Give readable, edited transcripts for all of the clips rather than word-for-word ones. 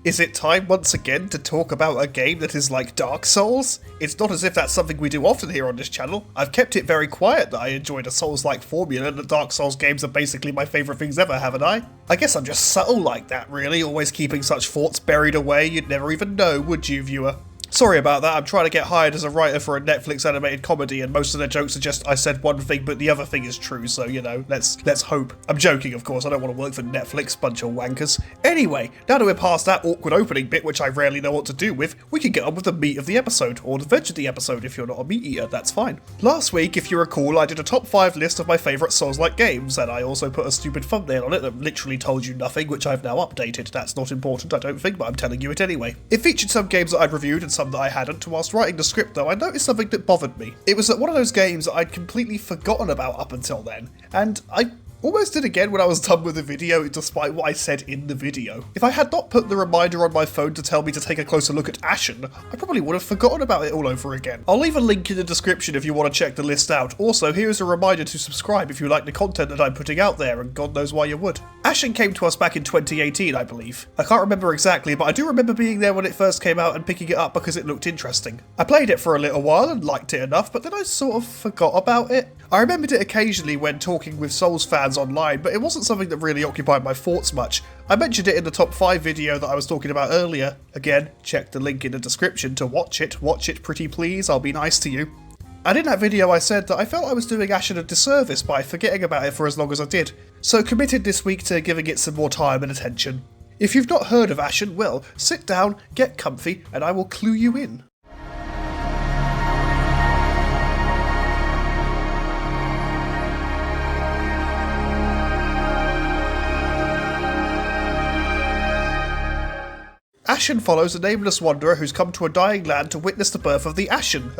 Is it time once again to talk about a game that is like Dark Souls? It's not as if that's something we do often here on this channel. I've kept it very quiet that I enjoyed a Souls-like formula and that Dark Souls games are basically my favourite things ever, haven't I? I guess I'm just subtle like that really, always keeping such thoughts buried away you'd never even know, would you, viewer? Sorry about that, I'm trying to get hired as a writer for a Netflix animated comedy and most of their jokes are just I said one thing but the other thing is true, so you know, let's hope. I'm joking of course, I don't want to work for Netflix, bunch of wankers. Anyway, now that we're past that awkward opening bit which I rarely know what to do with, we can get on with the meat of the episode, or the veg of the episode if you're not a meat eater, that's fine. Last week, if you recall, I did a top 5 list of my favourite Souls-like games, and I also put a stupid thumbnail on it that literally told you nothing, which I've now updated. That's not important, I don't think, but I'm telling you it anyway. It featured some games that I'd reviewed and some that I hadn't. Whilst writing the script though, I noticed something that bothered me. It was that one of those games that I'd completely forgotten about up until then, and I almost did again when I was done with the video, despite what I said in the video. If I had not put the reminder on my phone to tell me to take a closer look at Ashen, I probably would have forgotten about it all over again. I'll leave a link in the description if you want to check the list out. Also, here's a reminder to subscribe if you like the content that I'm putting out there, and God knows why you would. Ashen came to us back in 2018, I believe. I can't remember exactly, but I do remember being there when it first came out and picking it up because it looked interesting. I played it for a little while and liked it enough, but then I sort of forgot about it. I remembered it occasionally when talking with Souls fans online, but it wasn't something that really occupied my thoughts much. I mentioned it in the top 5 video that I was talking about earlier. Again, check the link in the description to watch it. Watch it pretty please, I'll be nice to you. And in that video I said that I felt I was doing Ashen a disservice by forgetting about it for as long as I did, so committed this week to giving it some more time and attention. If you've not heard of Ashen, well, sit down, get comfy, and I will clue you in. Ashen follows a nameless wanderer who's come to a dying land to witness the birth of the Ashen.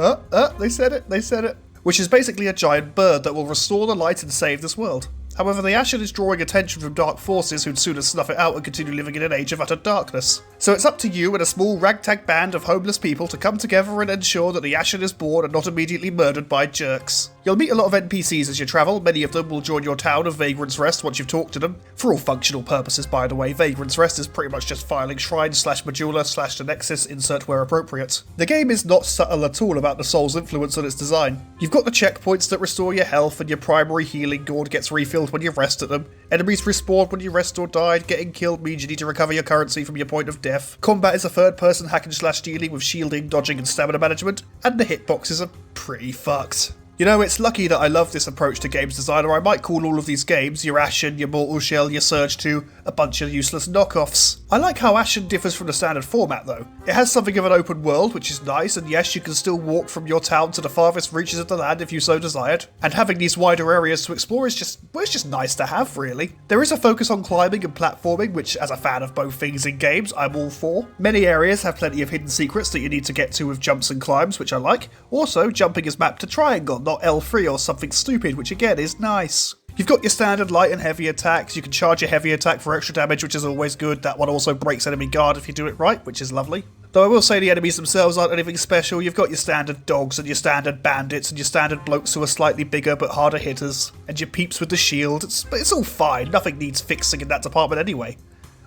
They said it. Which is basically a giant bird that will restore the light and save this world. However, the Ashen is drawing attention from dark forces who'd sooner snuff it out and continue living in an age of utter darkness. So it's up to you and a small ragtag band of homeless people to come together and ensure that the Ashen is born and not immediately murdered by jerks. You'll meet a lot of NPCs as you travel, many of them will join your town of Vagrant's Rest once you've talked to them. For all functional purposes, by the way, Vagrant's Rest is pretty much just filing shrines / Majula / the Nexus, insert where appropriate. The game is not subtle at all about the Soul's influence on its design. You've got the checkpoints that restore your health and your primary healing gourd gets refilled when you rest at them. Enemies respawn when you rest or die. Getting killed means you need to recover your currency from your point of death. Combat is a third-person hack and slash dealing with shielding, dodging and stamina management, and the hitboxes are pretty fucked. You know, it's lucky that I love this approach to games design, or I might call all of these games, your Ashen, your Mortal Shell, your Surge 2, a bunch of useless knockoffs. I like how Ashen differs from the standard format though. It has something of an open world, which is nice, and yes, you can still walk from your town to the farthest reaches of the land if you so desired. And having these wider areas to explore is just nice to have, really. There is a focus on climbing and platforming, which as a fan of both things in games, I'm all for. Many areas have plenty of hidden secrets that you need to get to with jumps and climbs, which I like. Also, jumping is mapped to triangle, not L3 or something stupid, which again is nice. You've got your standard light and heavy attacks. You can charge your heavy attack for extra damage, which is always good. That one also breaks enemy guard if you do it right, which is lovely. Though I will say the enemies themselves aren't anything special. You've got your standard dogs and your standard bandits and your standard blokes who are slightly bigger but harder hitters, and your peeps with the shield. It's all fine. Nothing needs fixing in that department anyway.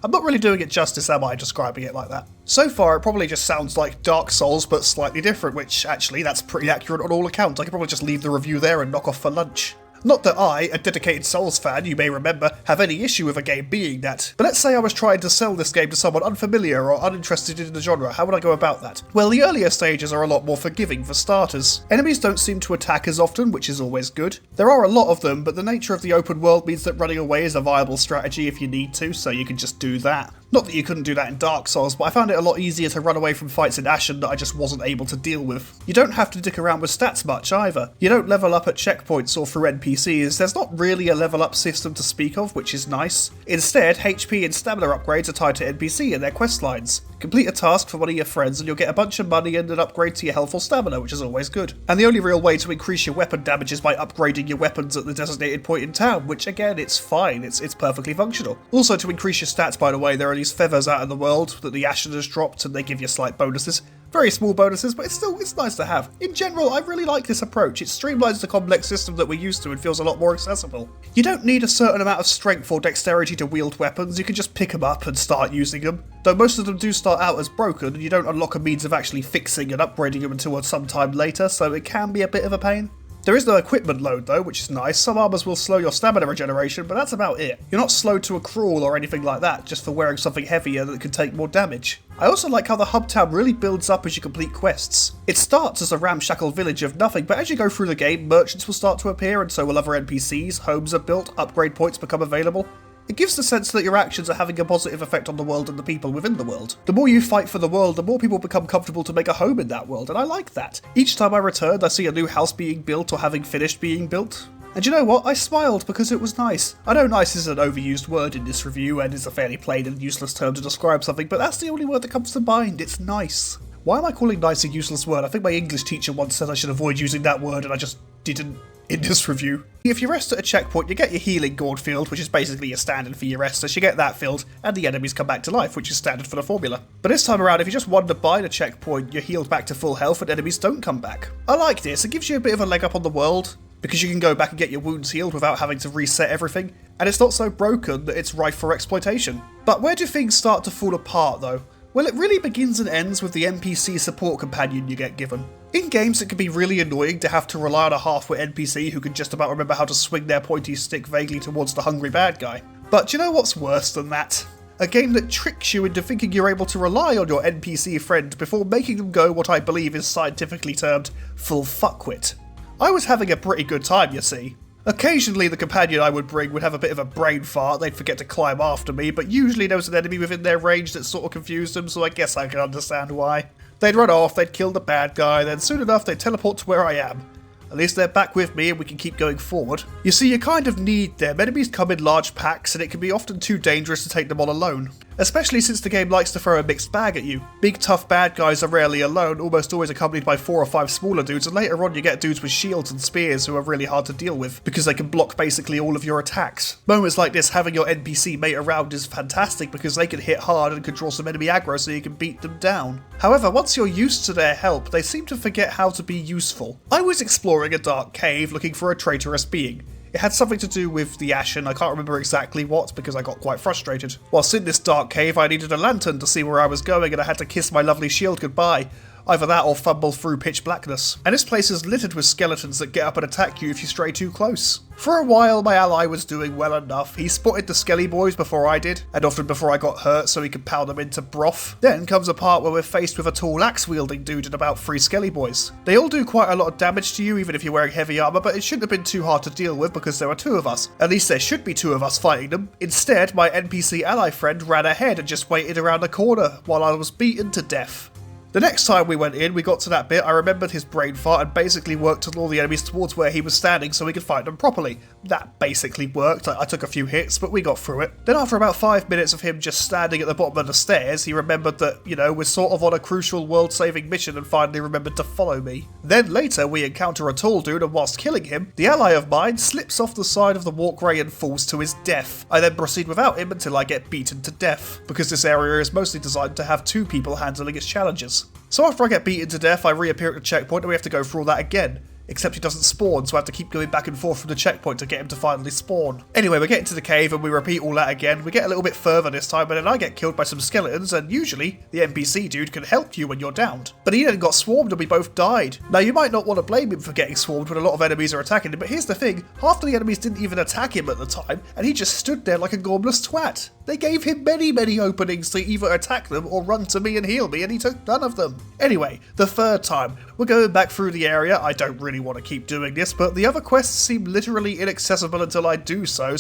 I'm not really doing it justice, am I, describing it like that? So far, it probably just sounds like Dark Souls, but slightly different, which actually, that's pretty accurate on all accounts. I could probably just leave the review there and knock off for lunch. Not that I, a dedicated Souls fan, you may remember, have any issue with a game being that, but let's say I was trying to sell this game to someone unfamiliar or uninterested in the genre, how would I go about that? Well, the earlier stages are a lot more forgiving for starters. Enemies don't seem to attack as often, which is always good. There are a lot of them, but the nature of the open world means that running away is a viable strategy if you need to, so you can just do that. Not that you couldn't do that in Dark Souls, but I found it a lot easier to run away from fights in Ashen that I just wasn't able to deal with. You don't have to dick around with stats much either. You don't level up at checkpoints or through NPCs, there's not really a level up system to speak of, which is nice. Instead, HP and stamina upgrades are tied to NPC and their quest lines. Complete a task for one of your friends and you'll get a bunch of money and an upgrade to your health or stamina, which is always good. And the only real way to increase your weapon damage is by upgrading your weapons at the designated point in town, which again, it's fine, it's perfectly functional. Also, to increase your stats, by the way, there are these feathers out in the world that the Ashen has dropped and they give you slight bonuses. Very small bonuses, but it's nice to have. In general, I really like this approach. It streamlines the complex system that we're used to and feels a lot more accessible. You don't need a certain amount of strength or dexterity to wield weapons, you can just pick them up and start using them. Though most of them do start out as broken, and you don't unlock a means of actually fixing and upgrading them until some time later, so it can be a bit of a pain. There is no equipment load though, which is nice. Some armors will slow your stamina regeneration, but that's about it. You're not slowed to a crawl or anything like that, just for wearing something heavier that can take more damage. I also like how the hub town really builds up as you complete quests. It starts as a ramshackle village of nothing, but as you go through the game, merchants will start to appear, and so will other NPCs, homes are built, upgrade points become available. It gives the sense that your actions are having a positive effect on the world and the people within the world. The more you fight for the world, the more people become comfortable to make a home in that world, and I like that. Each time I return, I see a new house being built or having finished being built. And you know what? I smiled because it was nice. I know nice is an overused word in this review and is a fairly plain and useless term to describe something, but that's the only word that comes to mind. It's nice. Why am I calling nice a useless word? I think my English teacher once said I should avoid using that word and I just didn't in this review. If you rest at a checkpoint, you get your healing gourd filled, which is basically your standard for your restless. You get that filled, and the enemies come back to life, which is standard for the formula. But this time around, if you just wander by the checkpoint, you're healed back to full health and enemies don't come back. I like this, it gives you a bit of a leg up on the world, because you can go back and get your wounds healed without having to reset everything, and it's not so broken that it's rife for exploitation. But where do things start to fall apart though? Well, it really begins and ends with the NPC support companion you get given. In games, it can be really annoying to have to rely on a half-wit NPC who can just about remember how to swing their pointy stick vaguely towards the hungry bad guy. But do you know what's worse than that? A game that tricks you into thinking you're able to rely on your NPC friend before making them go what I believe is scientifically termed full fuckwit. I was having a pretty good time, you see. Occasionally the companion I would bring would have a bit of a brain fart, they'd forget to climb after me, but usually there was an enemy within their range that sort of confused them, so I guess I can understand why. They'd run off, they'd kill the bad guy, then soon enough they'd teleport to where I am. At least they're back with me and we can keep going forward. You see, you kind of need them. Enemies come in large packs and it can be often too dangerous to take them on alone. Especially since the game likes to throw a mixed bag at you. Big tough bad guys are rarely alone, almost always accompanied by 4 or 5 smaller dudes, and later on you get dudes with shields and spears who are really hard to deal with, because they can block basically all of your attacks. Moments like this, having your NPC mate around is fantastic because they can hit hard and can draw some enemy aggro so you can beat them down. However, once you're used to their help, they seem to forget how to be useful. I was exploring a dark cave looking for a traitorous being. It had something to do with the Ashen, I can't remember exactly what because I got quite frustrated. Whilst in this dark cave I needed a lantern to see where I was going and I had to kiss my lovely shield goodbye. Either that or fumble through pitch blackness. And this place is littered with skeletons that get up and attack you if you stray too close. For a while my ally was doing well enough. He spotted the skelly boys before I did, and often before I got hurt so he could pound them into broth. Then comes a part where we're faced with a tall axe wielding dude and about 3 skelly boys. They all do quite a lot of damage to you even if you're wearing heavy armour, but it shouldn't have been too hard to deal with because there were 2 of us. At least there should be 2 of us fighting them. Instead, my NPC ally friend ran ahead and just waited around the corner while I was beaten to death. The next time we went in, we got to that bit, I remembered his brain fart and basically worked to lure the enemies towards where he was standing so we could fight them properly. That basically worked. I took a few hits, but we got through it. Then after about 5 minutes of him just standing at the bottom of the stairs, he remembered that, you know, we're sort of on a crucial world-saving mission and finally remembered to follow me. Then later, we encounter a tall dude and whilst killing him, the ally of mine slips off the side of the walkway and falls to his death. I then proceed without him until I get beaten to death, because this area is mostly designed to have 2 people handling its challenges. So after I get beaten to death, I reappear at the checkpoint and we have to go through all that again. Except he doesn't spawn, so I have to keep going back and forth from the checkpoint to get him to finally spawn. Anyway, we get into the cave and we repeat all that again. We get a little bit further this time, but then I get killed by some skeletons, and usually the NPC dude can help you when you're downed. But he then got swarmed and we both died. Now you might not want to blame him for getting swarmed when a lot of enemies are attacking him, but here's the thing, half the enemies didn't even attack him at the time, and he just stood there like a gormless twat. They gave him many openings to either attack them or run to me and heal me, and he took none of them. Anyway, the 3rd time, we're going back through the area. I don't really want to keep doing this, but the other quests seem literally inaccessible until I do so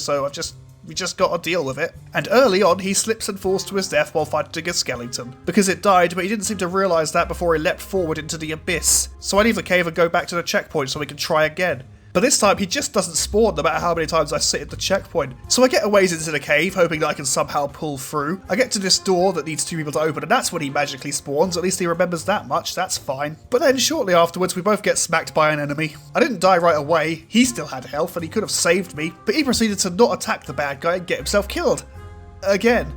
we just gotta deal with it. And early on, he slips and falls to his death while fighting a skeleton. Because it died, but he didn't seem to realise that before he leapt forward into the abyss. So I leave the cave and go back to the checkpoint so we can try again. But this time, he just doesn't spawn no matter how many times I sit at the checkpoint. So I get a ways into the cave, hoping that I can somehow pull through. I get to this door that needs 2 people to open, and that's when he magically spawns. At least he remembers that much, that's fine. But then shortly afterwards, we both get smacked by an enemy. I didn't die right away, he still had health, and he could have saved me, but he proceeded to not attack the bad guy and get himself killed. Again.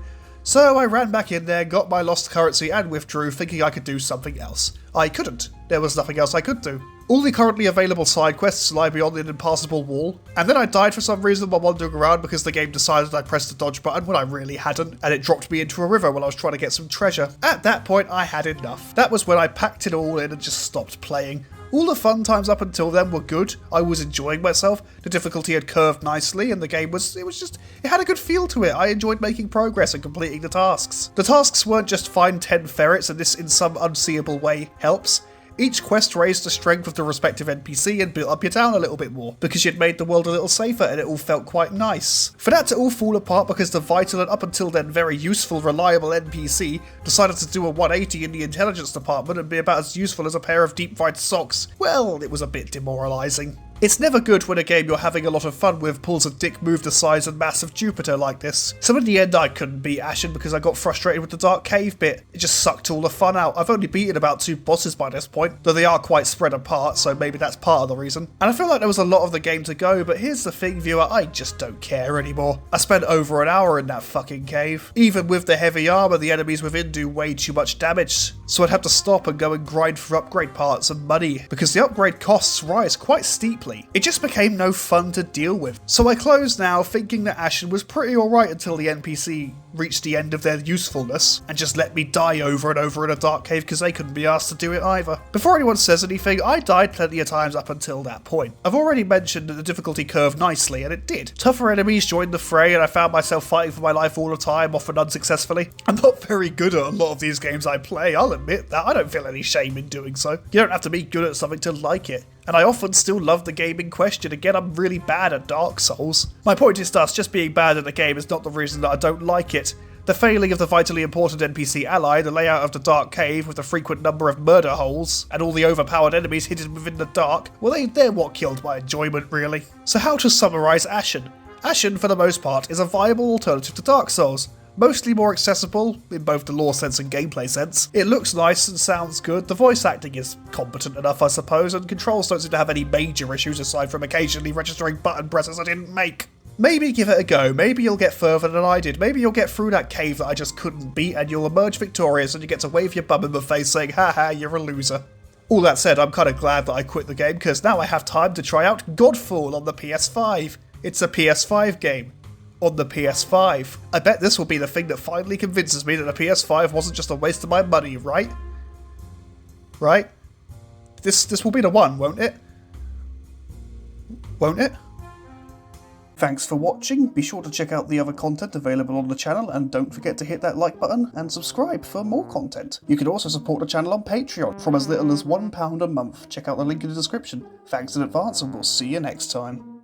So I ran back in there, got my lost currency and withdrew, thinking I could do something else. I couldn't. There was nothing else I could do. All the currently available side quests lie beyond an impassable wall, and then I died for some reason while wandering around because the game decided I pressed the dodge button when I really hadn't, and it dropped me into a river while I was trying to get some treasure. At that point I had enough. That was when I packed it all in and just stopped playing. All the fun times up until then were good. I was enjoying myself, the difficulty had curved nicely, and the game it had a good feel to it. I enjoyed making progress and completing the tasks. The tasks weren't just find 10 ferrets, and this in some unseeable way helps. Each quest raised the strength of the respective NPC and built up your town a little bit more, because you'd made the world a little safer and it all felt quite nice. For that to all fall apart because the vital and up until then very useful, reliable NPC decided to do a 180 in the intelligence department and be about as useful as a pair of deep-fried socks, well, it was a bit demoralising. It's never good when a game you're having a lot of fun with pulls a dick move the size and mass of Jupiter like this. So in the end I couldn't beat Ashen because I got frustrated with the dark cave bit. It just sucked all the fun out. I've only beaten about 2 bosses by this point, though they are quite spread apart, so maybe that's part of the reason. And I feel like there was a lot of the game to go, but here's the thing, viewer, I just don't care anymore. I spent over an hour in that fucking cave. Even with the heavy armor, the enemies within do way too much damage, so I'd have to stop and go and grind for upgrade parts and money, because the upgrade costs rise quite steeply. It just became no fun to deal with. So I closed now, thinking that Ashen was pretty alright until the NPC reached the end of their usefulness and just let me die over and over in a dark cave because they couldn't be asked to do it either. Before anyone says anything, I died plenty of times up until that point. I've already mentioned that the difficulty curved nicely, and it did. Tougher enemies joined the fray and I found myself fighting for my life all the time, often unsuccessfully. I'm not very good at a lot of these games I play, I'll admit that. I don't feel any shame in doing so. You don't have to be good at something to like it. And I often still love the game in question. Again, I'm really bad at Dark Souls. My point is thus, just being bad at the game is not the reason that I don't like it. The failing of the vitally important NPC ally, the layout of the dark cave with the frequent number of murder holes, and all the overpowered enemies hidden within the dark, well they're what killed my enjoyment really. So how to summarise Ashen? Ashen, for the most part, is a viable alternative to Dark Souls. Mostly more accessible, in both the lore sense and gameplay sense. It looks nice and sounds good, the voice acting is competent enough I suppose, and controls don't seem to have any major issues aside from occasionally registering button presses I didn't make. Maybe give it a go, maybe you'll get further than I did, maybe you'll get through that cave that I just couldn't beat and you'll emerge victorious and you get to wave your bum in my face saying, haha, you're a loser. All that said, I'm kind of glad that I quit the game because now I have time to try out Godfall on the PS5. It's a PS5 game. On the PS5. I bet this will be the thing that finally convinces me that the PS5 wasn't just a waste of my money, right? Right? This will be the one, won't it? Won't it? Thanks for watching, be sure to check out the other content available on the channel and don't forget to hit that like button and subscribe for more content. You can also support the channel on Patreon from as little as £1 a month. Check out the link in the description. Thanks in advance and we'll see you next time.